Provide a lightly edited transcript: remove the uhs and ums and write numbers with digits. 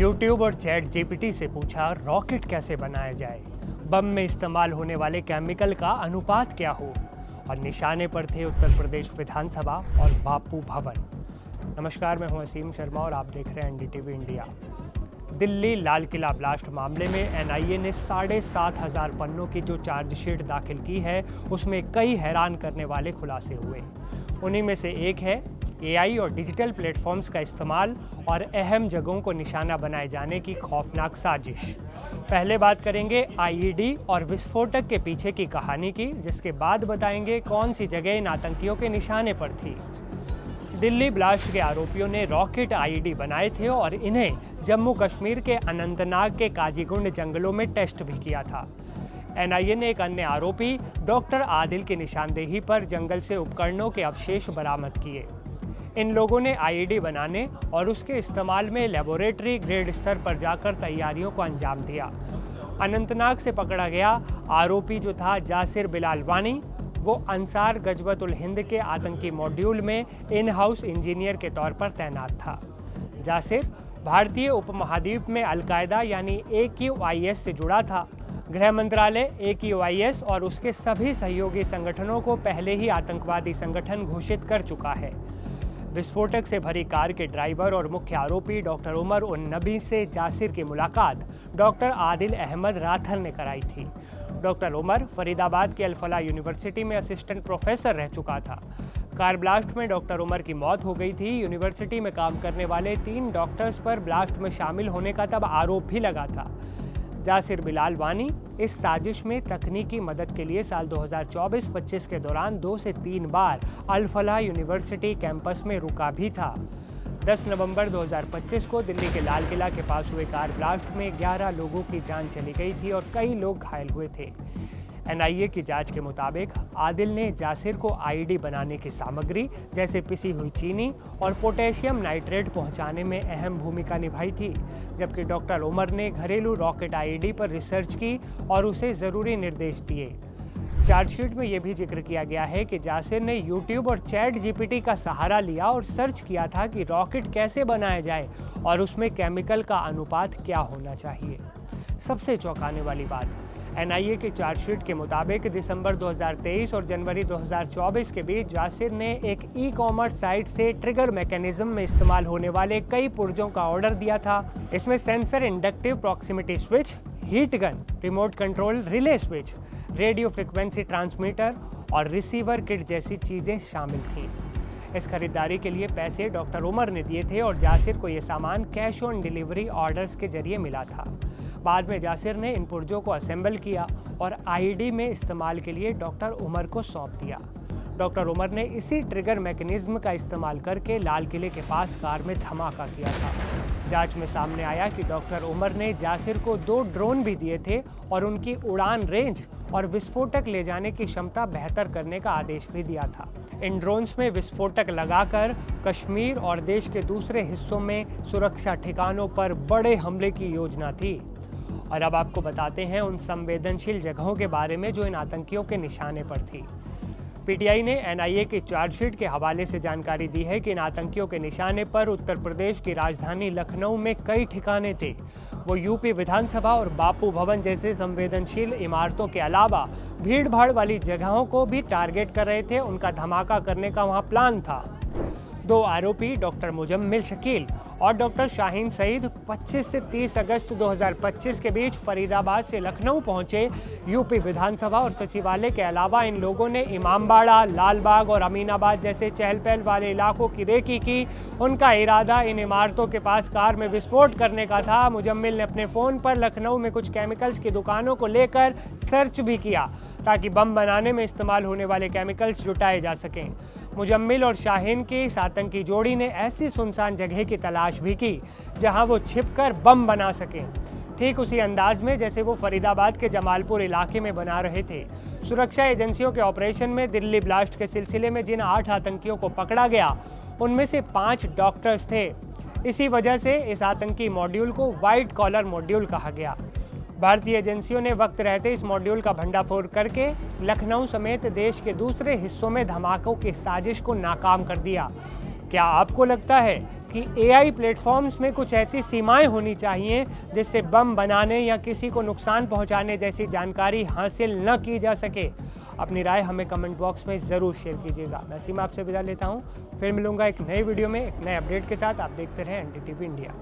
YouTube और chat GPT से पूछा रॉकेट कैसे बनाया जाए, बम में इस्तेमाल होने वाले केमिकल का अनुपात क्या हो, और निशाने पर थे उत्तर प्रदेश विधानसभा और बापू भवन। नमस्कार, मैं हूं असीम शर्मा और आप देख रहे हैं NDTV India. Delhi Lal Qila blast मामले में एनआईए ने 7,500 पन्नों की जो चार्जशीट दाखिल की है, उसमें कई हैरान करने वाले खुलासे हुए। उन्हीं में से एक है एआई और डिजिटल प्लेटफॉर्म्स का इस्तेमाल और अहम जगहों को निशाना बनाए जाने की खौफनाक साजिश। पहले बात करेंगे आईईडी और विस्फोटक के पीछे की कहानी की, जिसके बाद बताएंगे कौन सी जगह इन आतंकियों के निशाने पर थी। दिल्ली ब्लास्ट के आरोपियों ने रॉकेट आईईडी बनाए थे और इन्हें जम्मू कश्मीर के अनंतनाग के काजीगुंड जंगलों में टेस्ट भी किया था। एनआईए ने एक अन्य आरोपी डॉक्टर आदिल की निशानदेही पर जंगल से उपकरणों के अवशेष बरामद किए। इन लोगों ने आईईडी बनाने और उसके इस्तेमाल में लेबोरेटरी ग्रेड स्तर पर जाकर तैयारियों को अंजाम दिया। अनंतनाग से पकड़ा गया आरोपी जो था जासिर बिलाल वानी, वो अंसार गजवतुल हिंद के आतंकी मॉड्यूल में इन हाउस इंजीनियर के तौर पर तैनात था। जासिर भारतीय उपमहाद्वीप में अलकायदा यानी AQIS से जुड़ा था। गृह मंत्रालय AQIS और उसके सभी सहयोगी संगठनों को पहले ही आतंकवादी संगठन घोषित कर चुका है। विस्फोटक से भरी कार के ड्राइवर और मुख्य आरोपी डॉक्टर उमर उन नबी से जासिर की मुलाकात डॉक्टर आदिल अहमद राथर ने कराई थी। डॉक्टर उमर फरीदाबाद के अल-फलाह यूनिवर्सिटी में असिस्टेंट प्रोफेसर रह चुका था। कार ब्लास्ट में डॉक्टर उमर की मौत हो गई थी। यूनिवर्सिटी में काम करने वाले 3 डॉक्टर्स पर ब्लास्ट में शामिल होने का तब आरोप भी लगा था। जासिर बिलाल वानी इस साजिश में तकनीकी मदद के लिए साल 2024-25 के दौरान 2 से 3 बार अल-फलाह यूनिवर्सिटी कैंपस में रुका भी था। 10 नवंबर 2025 को दिल्ली के लाल किला के पास हुए कार ब्लास्ट में 11 लोगों की जान चली गई थी और कई लोग घायल हुए थे। एनआईए की जांच के मुताबिक आदिल ने जासिर को आईईडी बनाने की सामग्री जैसे पिसी हुई चीनी और पोटेशियम नाइट्रेट पहुंचाने में अहम भूमिका निभाई थी, जबकि डॉक्टर उमर ने घरेलू रॉकेट आईईडी पर रिसर्च की और उसे ज़रूरी निर्देश दिए। चार्जशीट में यह भी जिक्र किया गया है कि जासिर ने यूट्यूब और चैट जीपीटी का सहारा लिया और सर्च किया था कि रॉकेट कैसे बनाया जाए और उसमें केमिकल का अनुपात क्या होना चाहिए। सबसे चौंकाने वाली बात, एनआईए की चार्जशीट के मुताबिक दिसंबर 2023 और जनवरी 2024 के बीच जासिर ने एक ई-कॉमर्स साइट से ट्रिगर मैकेनिज्म में इस्तेमाल होने वाले कई पुर्जों का ऑर्डर दिया था। इसमें sensor inductive proximity switch, heat gun, remote control relay switch, radio frequency transmitter और रिसीवर किट जैसी चीज़ें शामिल थीं। इस खरीदारी के लिए पैसे डॉक्टर उमर ने दिए थे और जासिर को ये सामान कैश ऑन डिलीवरी ऑर्डर्स के जरिए मिला था। बाद में जासिर ने इन पुर्जों को असेंबल किया और आईईडी में इस्तेमाल के लिए डॉक्टर उमर को सौंप दिया। डॉक्टर उमर ने इसी ट्रिगर मैकेनिज्म का इस्तेमाल करके लाल किले के पास कार में धमाका किया था। जांच में सामने आया कि डॉक्टर उमर ने जासिर को 2 ड्रोन भी दिए थे और उनकी उड़ान रेंज और विस्फोटक ले जाने की क्षमता बेहतर करने का आदेश भी दिया था। इन ड्रोन्स में विस्फोटक लगाकर कश्मीर और देश के दूसरे हिस्सों में सुरक्षा ठिकानों पर बड़े हमले की योजना थी। और अब आपको बताते हैं उन संवेदनशील जगहों के बारे में जो इन आतंकियों के निशाने पर थी। पीटीआई ने एनआईए की चार्जशीट के हवाले से जानकारी दी है कि इन आतंकियों के निशाने पर उत्तर प्रदेश की राजधानी लखनऊ में कई ठिकाने थे। वो यूपी विधानसभा और बापू भवन जैसे संवेदनशील इमारतों के अलावा भीड़ भाड़ वाली जगहों को भी टारगेट कर रहे थे। उनका धमाका करने का वहाँ प्लान था। 2 आरोपी डॉक्टर मुजम्मिल शकील और डॉक्टर शाहीन सईद 25 से 30 अगस्त 2025 के बीच फरीदाबाद से लखनऊ पहुंचे। यूपी विधानसभा और सचिवालय के अलावा इन लोगों ने इमामबाड़ा, लालबाग और अमीनाबाद जैसे चहल पहल वाले इलाकों की रेकी की। उनका इरादा इन इमारतों के पास कार में विस्फोट करने का था। मुजम्मिल ने अपने फ़ोन पर लखनऊ में कुछ केमिकल्स की दुकानों को लेकर सर्च भी किया ताकि बम बनाने में इस्तेमाल होने वाले केमिकल्स जुटाए जा सकें। मुजम्मिल और शाहीन की इस आतंकी जोड़ी ने ऐसी सुनसान जगह की तलाश भी की जहां वो छिपकर बम बना सकें, ठीक उसी अंदाज में जैसे वो फरीदाबाद के जमालपुर इलाके में बना रहे थे। सुरक्षा एजेंसियों के ऑपरेशन में दिल्ली ब्लास्ट के सिलसिले में जिन 8 आतंकियों को पकड़ा गया, उनमें से 5 डॉक्टर्स थे। इसी वजह से इस आतंकी मॉड्यूल को व्हाइट कॉलर मॉड्यूल कहा गया। भारतीय एजेंसियों ने वक्त रहते इस मॉड्यूल का भंडाफोड़ करके लखनऊ समेत देश के दूसरे हिस्सों में धमाकों की साजिश को नाकाम कर दिया। क्या आपको लगता है कि एआई प्लेटफॉर्म्स में कुछ ऐसी सीमाएं होनी चाहिए जिससे बम बनाने या किसी को नुकसान पहुंचाने जैसी जानकारी हासिल न की जा सके। अपनी राय हमें कमेंट बॉक्स में ज़रूर शेयर कीजिएगा। मैं सीमा आपसे विदा लेता हूं, फिर मिलूंगा एक नए वीडियो में एक नए अपडेट के साथ। आप देखते रहें NDTV इंडिया।